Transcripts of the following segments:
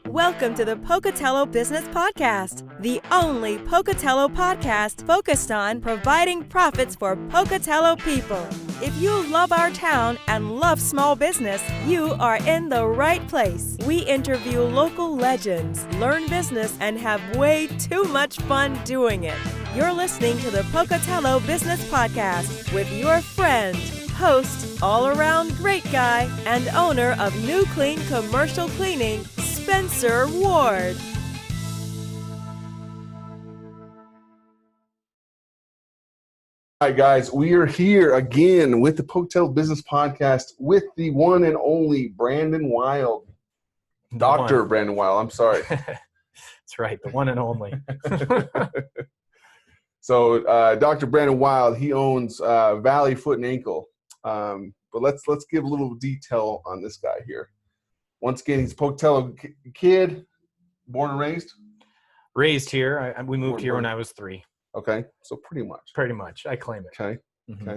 Welcome to the Pocatello Business Podcast, the only Pocatello podcast focused on providing profits for Pocatello people. If you love our town and love small business, you are in the right place. We interview local legends, learn business, and have way too much fun doing it. You're listening to the Pocatello Business Podcast with your friend, host, all-around great guy, and owner of New Clean Commercial Cleaning, Spencer Ward. All right, guys, we are here again with the Pocatello Business Podcast with the one and only Brandon Wilde. Dr. Brandon Wilde, I'm sorry. That's right, the one and only. So, Dr. Brandon Wilde, he owns Valley Foot and Ankle. But let's give a little detail on this guy here. Once again, he's a Pocatello kid, born and raised? Raised here. We moved here when I was 3. Okay, so pretty much. Pretty much. I claim it. Okay, Mm-hmm.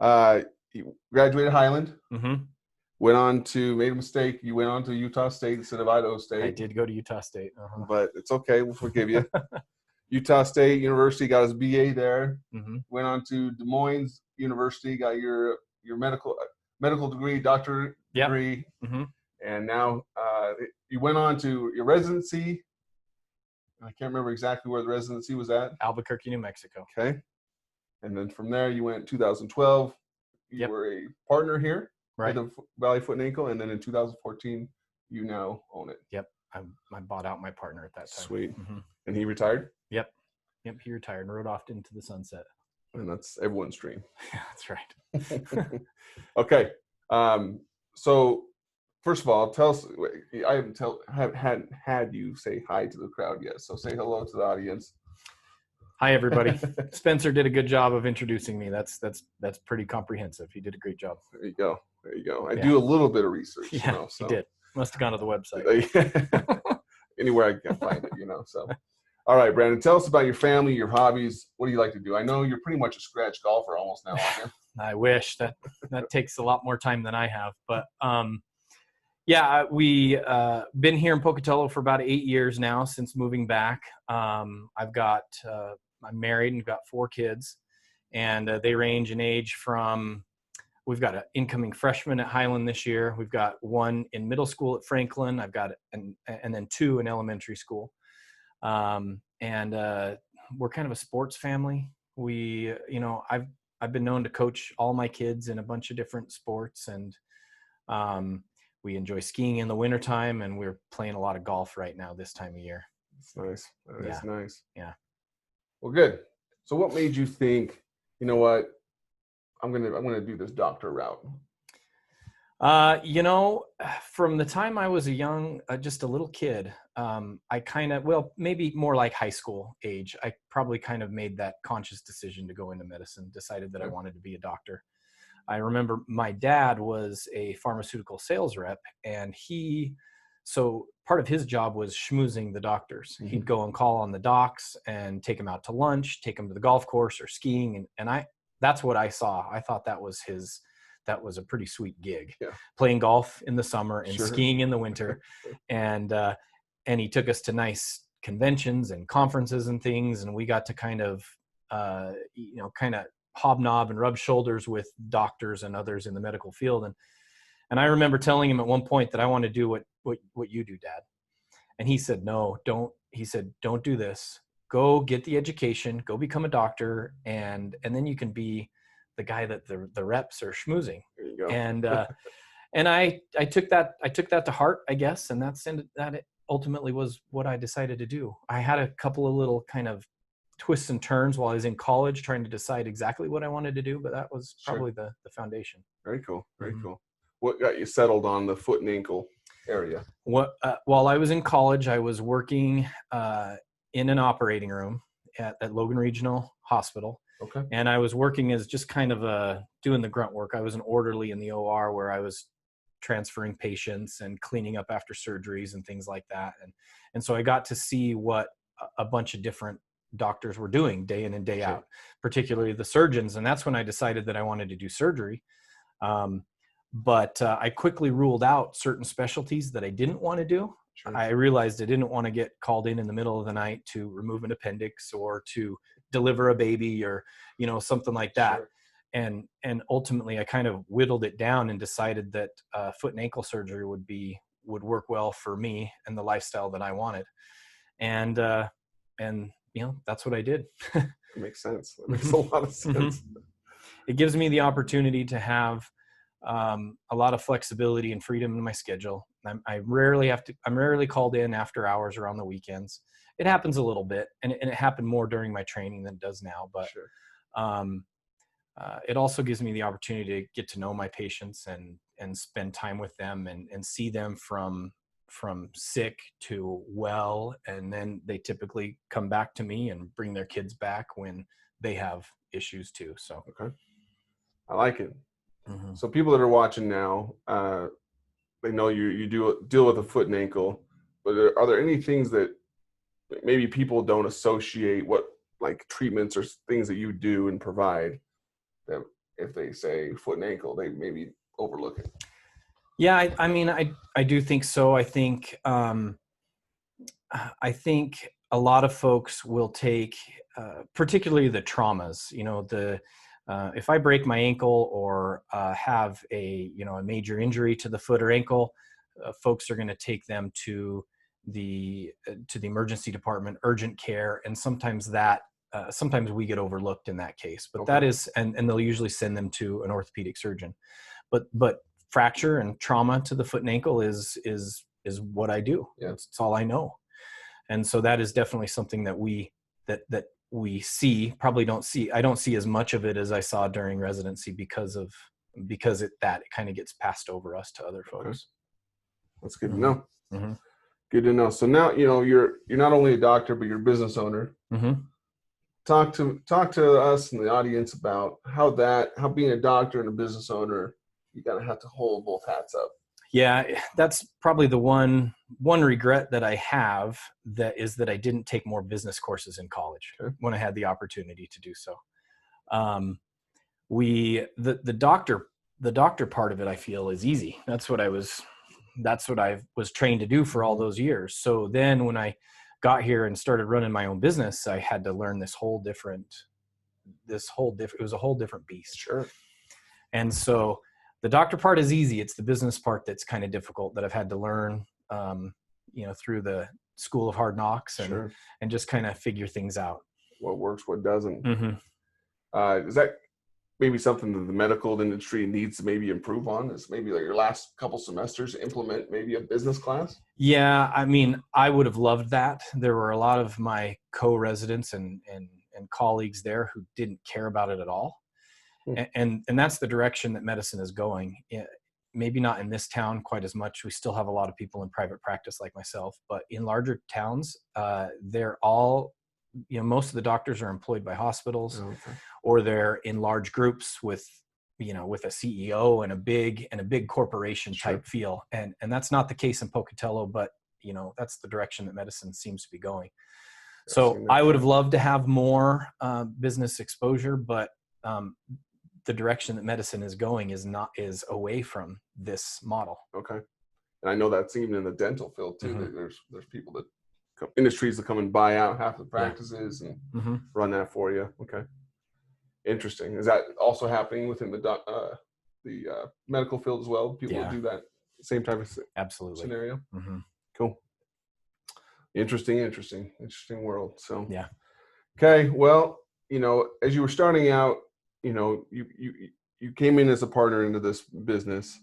okay. You graduated Highland. Mm-hmm. Made a mistake. You went on to Utah State instead of Idaho State. I did go to Utah State. Uh-huh. But it's okay. We'll forgive you. Utah State University, got his BA there. Mm-hmm. Went on to Des Moines University, got your medical degree, doctorate degree. Mm-hmm. And now you went on to your residency. I can't remember exactly where the residency was at. Albuquerque, New Mexico. Okay. And then from there, you went 2012. You were a partner here Right. at the Valley Foot and Ankle. And then in 2014, you now own it. Yep. I bought out my partner at that time. Sweet. Mm-hmm. And he retired? Yep. He retired and rode off into the sunset. And that's everyone's dream. Yeah, that's right. Okay. So first of all, tell us. I haven't had you say hi to the crowd yet. So say hello to the audience. Hi, everybody. Spencer did a good job of introducing me. That's pretty comprehensive. He did a great job. There you go. I do a little bit of research. Yeah, he did. Must have gone to the website. Anywhere I can find it, So, all right, Brandon, tell us about your family, your hobbies. What do you like to do? I know you're pretty much a scratch golfer almost now, aren't you? I wish that takes a lot more time than I have, but we been here in Pocatello for about 8 years now since moving back. I'm married and got 4 kids, and they range in age from. We've got an incoming freshman at Highland this year. We've got 1 in middle school at Franklin. I've got and then 2 in elementary school. And we're kind of a sports family. We, I've been known to coach all my kids in a bunch of different sports, and we enjoy skiing in the wintertime, and we're playing a lot of golf right now this time of year. That's nice. That is nice. Yeah. Well, good. So what made you think, you know what, I'm gonna do this doctor route? From the time I was just a little kid, maybe more like high school age, I probably kind of made that conscious decision to go into medicine, decided that I wanted to be a doctor. I remember my dad was a pharmaceutical sales rep, and so part of his job was schmoozing the doctors. Mm-hmm. He'd go and call on the docs and take them out to lunch, take them to the golf course or skiing. And that's what I saw. I thought that was a pretty sweet gig, playing golf in the summer and skiing in the winter. And he took us to nice conventions and conferences and things. And we got to kind of hobnob and rub shoulders with doctors and others in the medical field. And I remember telling him at one point that I want to do what you do, Dad. And he said, no, don't. He said, don't do this. Go get the education, go become a doctor, and then you can be the guy that the reps are schmoozing. There you go. And I took that to heart, I guess, and that ultimately was what I decided to do. I had a couple of little kind of twists and turns while I was in college trying to decide exactly what I wanted to do, but that was probably the foundation. Very cool. Very cool. What got you settled on the foot and ankle area? While I was in college, I was working in an operating room at Logan Regional Hospital. Okay. And I was working as just kind of doing the grunt work. I was an orderly in the OR where I was transferring patients and cleaning up after surgeries and things like that. And so I got to see what a bunch of different doctors were doing day in and day out, particularly the surgeons. And that's when I decided that I wanted to do surgery. But I quickly ruled out certain specialties that I didn't want to do. Sure. I realized I didn't want to get called in the middle of the night to remove an appendix or to deliver a baby or, something like that. Sure. And ultimately I kind of whittled it down and decided that foot and ankle surgery would work well for me and the lifestyle that I wanted. And that's what I did. That makes sense. That makes a lot of sense. It gives me the opportunity to have a lot of flexibility and freedom in my schedule. I'm rarely called in after hours or on the weekends. It happens a little bit, and it happened more during my training than it does now. But Sure. It also gives me the opportunity to get to know my patients and spend time with them and see them from sick to well, and then they typically come back to me and bring their kids back when they have issues too. So Okay, I like it. Mm-hmm. So people that are watching now, they know you do deal with a foot and ankle, but are there any things that maybe people don't associate what like treatments or things that you do and provide that if they say foot and ankle, they maybe overlook it? Yeah, I do think so. I think a lot of folks will take, particularly the traumas, if I break my ankle or have a major injury to the foot or ankle, folks are going to take them to the emergency department, urgent care, and sometimes we get overlooked in that case. But Okay. that is, and they'll usually send them to an orthopedic surgeon. But fracture and trauma to the foot and ankle is what I do. Yeah. It's all I know. And so that is definitely something that we see, probably don't see. I don't see as much of it as I saw during residency because it kind of gets passed over us to other folks. Okay. That's good Mm-hmm. to know. Mm-hmm. Good to know. So now, you're not only a doctor, but you're a business owner. Mm-hmm. Talk to us and the audience about how being a doctor and a business owner, you gotta have to hold both hats up. Yeah, that's probably the one regret that I have, that I didn't take more business courses in college. Okay. When I had the opportunity to do so. The doctor part of it, I feel, is easy. That's what I was trained to do for all those years. So then when I got here and started running my own business, I had to learn it was a whole different beast. Sure. And so the doctor part is easy. It's the business part that's kind of difficult, that I've had to learn, through the school of hard knocks and, Sure. and just kind of figure things out. What works, what doesn't. Mm-hmm. Is that maybe something that the medical industry needs to maybe improve on? Is maybe like your last couple semesters implement maybe a business class? Yeah, I would have loved that. There were a lot of my co-residents and colleagues there who didn't care about it at all. And that's the direction that medicine is going. Maybe not in this town quite as much. We still have a lot of people in private practice like myself, but in larger towns, they're all, most of the doctors are employed by hospitals. Okay. Or they're in large groups with a CEO and a big corporation type feel. And that's not the case in Pocatello, but that's the direction that medicine seems to be going. So I would have loved to have more business exposure, but the direction that medicine is going is away from this model. Okay. And I know that's even in the dental field too. Mm-hmm. There's people industries that come and buy out half the practices and mm-hmm. run that for you. Okay. Interesting. Is that also happening within the medical field as well? People do that same type of absolutely scenario. Mm-hmm. Cool. Interesting world. So yeah. Okay. Well, as you were starting out, you came in as a partner into this business,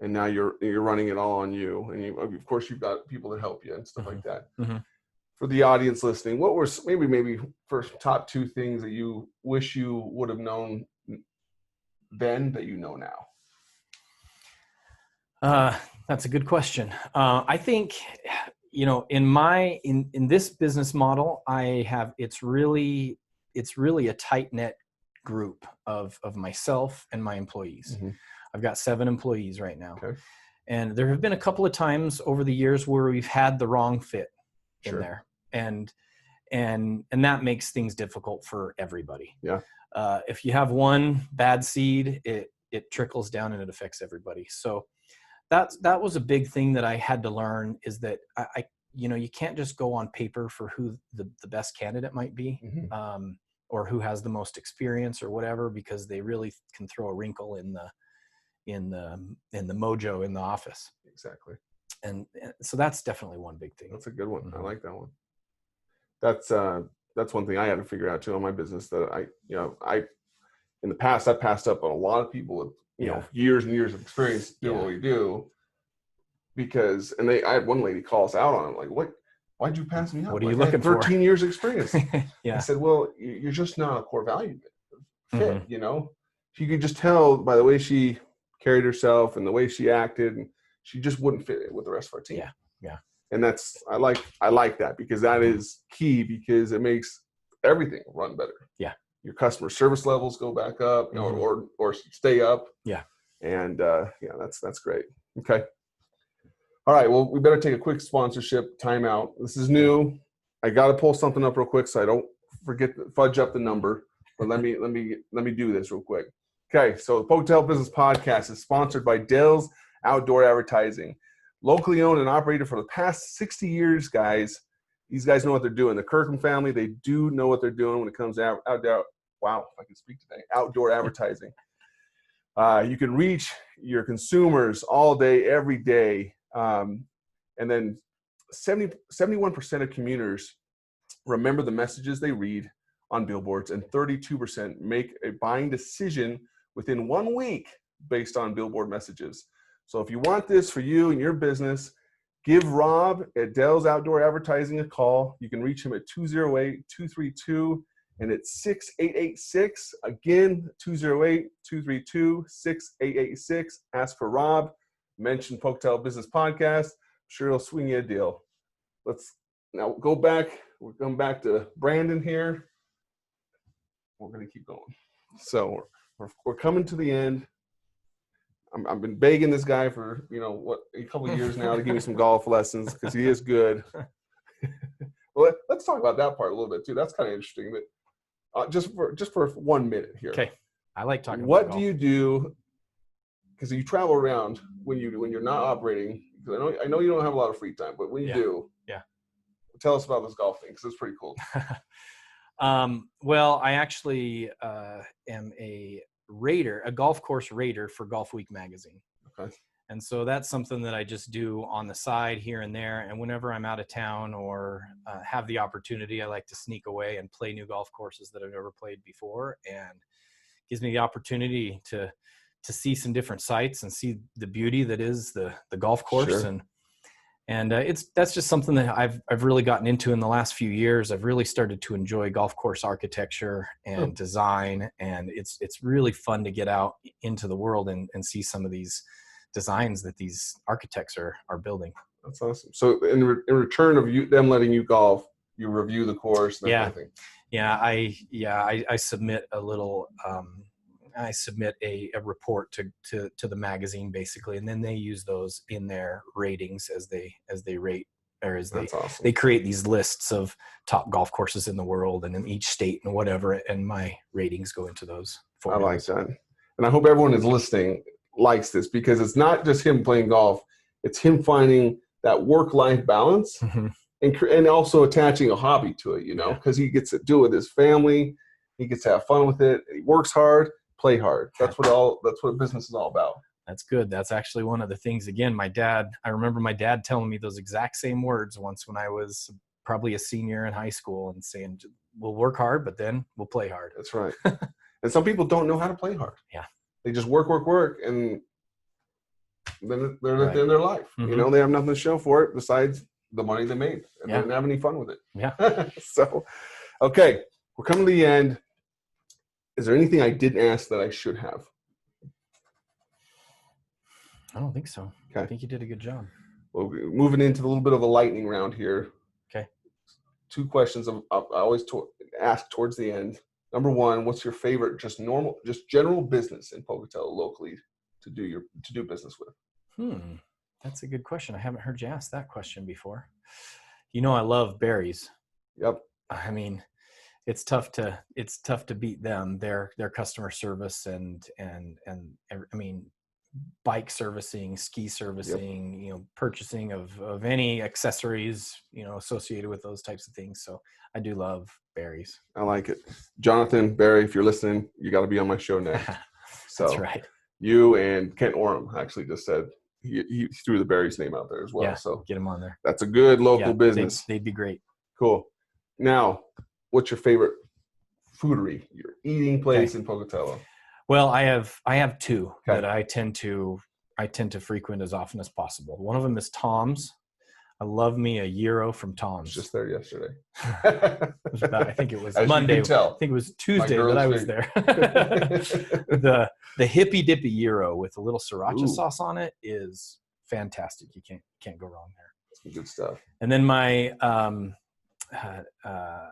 and now you're running it all on you. And of course you've got people that help you and stuff mm-hmm. like that. Mm-hmm. For the audience listening, what were maybe first top 2 things that you wish you would have known then that you know now? That's a good question. I think, in this business model, it's really a tight knit group of myself and my employees. Mm-hmm. I've got 7 employees right now. Okay. And there have been a couple of times over the years where we've had the wrong fit in there. And that makes things difficult for everybody. Yeah. If you have one bad seed, it it trickles down and it affects everybody. So that was a big thing that I had to learn, is that I you can't just go on paper for who the best candidate might be, or who has the most experience or whatever, because they really can throw a wrinkle in the mojo in the office. Exactly. And so that's definitely one big thing. That's a good one. I like that one. That's one thing I had to figure out too on my business, that I in the past I passed up on a lot of people with years and years of experience doing what we do, because I had one lady call us out on it, like, why'd you pass me up? What are you like, looking I had 13 for? years experience. Yeah. I said, well, you're just not a core value fit. You could just tell by the way she carried herself and the way she acted, and she just wouldn't fit in with the rest of our team. Yeah. And I like that, because that is key, because it makes everything run better. Yeah. Your customer service levels go back up, or stay up. Yeah. And that's great. Okay. All right. Well, we better take a quick sponsorship timeout. This is new. I got to pull something up real quick so I don't forget to fudge up the number. But let me do this real quick. Okay. So the Pocatello Business Podcast is sponsored by Dell's Outdoor Advertising. Locally owned and operated for the past 60 years, guys. These guys know what they're doing. The Kirkham family, they do know what they're doing when it comes to outdoor. Wow, if I can speak today. Outdoor advertising. You can reach your consumers all day, every day. And then 71% of commuters remember the messages they read on billboards, and 32% make a buying decision within 1 week based on billboard messages. So if you want this for you and your business, give Rob at Dell's Outdoor Advertising a call. You can reach him at 208-232, and it's 6886. Again, 208-232-6886. Ask for Rob. Mention Pocatello Business Podcast. I'm sure he'll swing you a deal. Let's now go back. We're going back to Brandon here. We're going to keep going. So we're coming to the end. I've been begging this guy for a couple of years now to give me some golf lessons, because he is good. Well, let's talk about that part a little bit too. That's kind of interesting. But just for 1 minute here. Okay, I like talking. What about do you do? Because you travel around when you're not operating. Because I know you don't have a lot of free time, but when you do, tell us about this golf thing, because it's pretty cool. Well, I actually am a golf course rater for Golf Week magazine. Okay. And so that's something that I just do on the side here and there. And whenever I'm out of town or have the opportunity, I like to sneak away and play new golf courses that I've never played before, and gives me the opportunity to see some different sites and see the beauty that is the golf course. Sure. And that's just something that I've really gotten into in the last few years. I've really started to enjoy golf course architecture and design, and it's really fun to get out into the world and see some of these designs that these architects are building. That's awesome. So in return of them letting you golf, you review the course and that kind of thing. I submit a little. I submit a report to the magazine basically, and then they use those in their ratings as they rate, or as they create these lists of top golf courses in the world and in each state and whatever, and my ratings go into those formulas. I like that. And I hope everyone is listening likes this, because it's not just him playing golf, it's him finding that work-life balance and also attaching a hobby to it, because he gets to do it with his family, he gets to have fun with it, he works hard, play hard. That's what business is all about. That's good. That's actually one of the things. Again, I remember my dad telling me those exact same words once when I was probably a senior in high school, and saying, we'll work hard, but then we'll play hard. That's right. And some people don't know how to play hard. Yeah. They just work, and then they're at the end of their life. Mm-hmm. They have nothing to show for it besides the money they made, and they didn't have any fun with it. Yeah. So, okay, we're coming to the end. Is there anything I didn't ask that I should have? I don't think so. Okay. I think you did a good job. Well, we're moving into a little bit of a lightning round here. Okay. 2 questions I always ask towards the end. Number 1, what's your favorite, just general business in Pocatello locally to do business with? That's a good question. I haven't heard you ask that question before. I love berries. Yep. I mean, it's tough to beat them. Their customer service and I mean, bike servicing, ski servicing, Yep. Purchasing of any accessories, associated with those types of things. So I do love Barry's. I like it. Jonathan, Barry, if you're listening, you got to be on my show next. So That's right. You and Kent Oram actually just said he threw the Barry's name out there as well. Yeah, so get him on there. That's a good local business. They'd be great. Cool. Now, what's your favorite foodery, your eating place in Pocatello? Well, I have two that I tend to frequent as often as possible. One of them is Tom's. I love me a Youre from Tom's. I was just there yesterday. I think it was Monday. I think it was Tuesday that I was there. the hippy dippy Youre with a little sriracha sauce on it is fantastic. You can't go wrong there. Some good stuff. And then my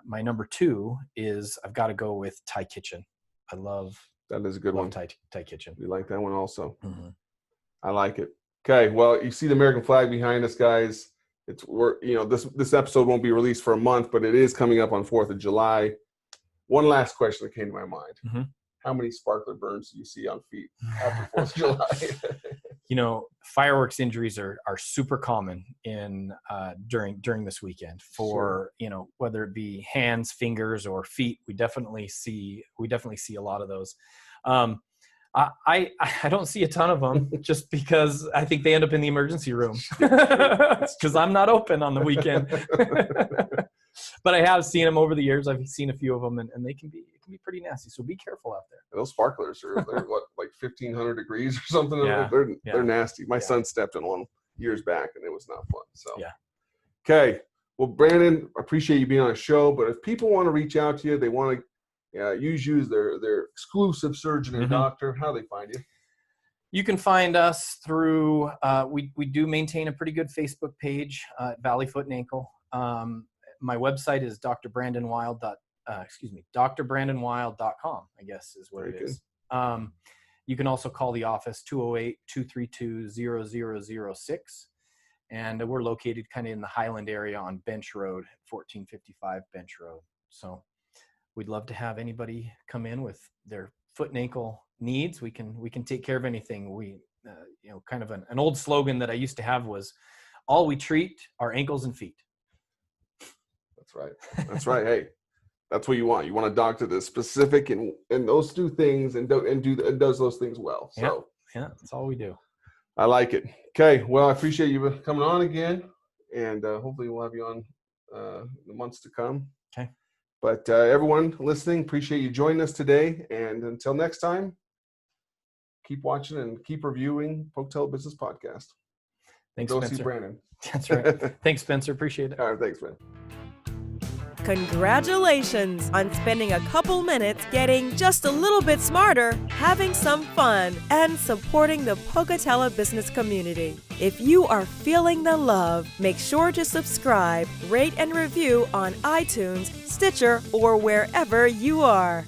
my number two is I've got to go with Thai Kitchen. I love that is a good one. Thai Kitchen. We like that one also. Mm-hmm. I like it. Okay, well, you see the American flag behind us, guys. This episode won't be released for a month, but it is coming up on 4th of July. One last question that came to my mind. Mm-hmm. How many sparkler burns do you see on feet after 4th of July? Fireworks injuries are super common during this weekend for, whether it be hands, fingers, or feet. We definitely see a lot of those. I don't see a ton of them just because I think they end up in the emergency room because I'm not open on the weekend. But I have seen them over the years. I've seen a few of them, and they can be pretty nasty. So be careful out there. Those sparklers they're what, like 1,500 degrees or something. Yeah. They're nasty. My son stepped in one years back, and it was not fun. So Okay. Well, Brandon, I appreciate you being on the show. But if people want to reach out to you, they want to use you as their exclusive surgeon and doctor, how do they find you? You can find us through, we do maintain a pretty good Facebook page, Valley Foot and Ankle. My website is drbrandonwilde.com, I guess is what it is. You can also call the office 208-232-0006. And we're located kind of in the Highland area on Bench Road, 1455 Bench Road. So we'd love to have anybody come in with their foot and ankle needs. We can take care of anything. We, kind of an old slogan that I used to have was, all we treat are ankles and feet. That's right. Hey, that's what you want. You want a doctor that's specific in those two things and does those things well. So yeah, that's all we do. I like it. Okay. Well, I appreciate you coming on again, and hopefully we'll have you on the months to come. Okay. But everyone listening, appreciate you joining us today. And until next time, keep watching and keep reviewing Pocatello Business Podcast. Thanks, Go Spencer. see Brandon. That's right. Thanks, Spencer. Appreciate it. All right. Thanks, man. Congratulations on spending a couple minutes getting just a little bit smarter, having some fun, and supporting the Pocatello business community. If you are feeling the love, make sure to subscribe, rate, and review on iTunes, Stitcher, or wherever you are.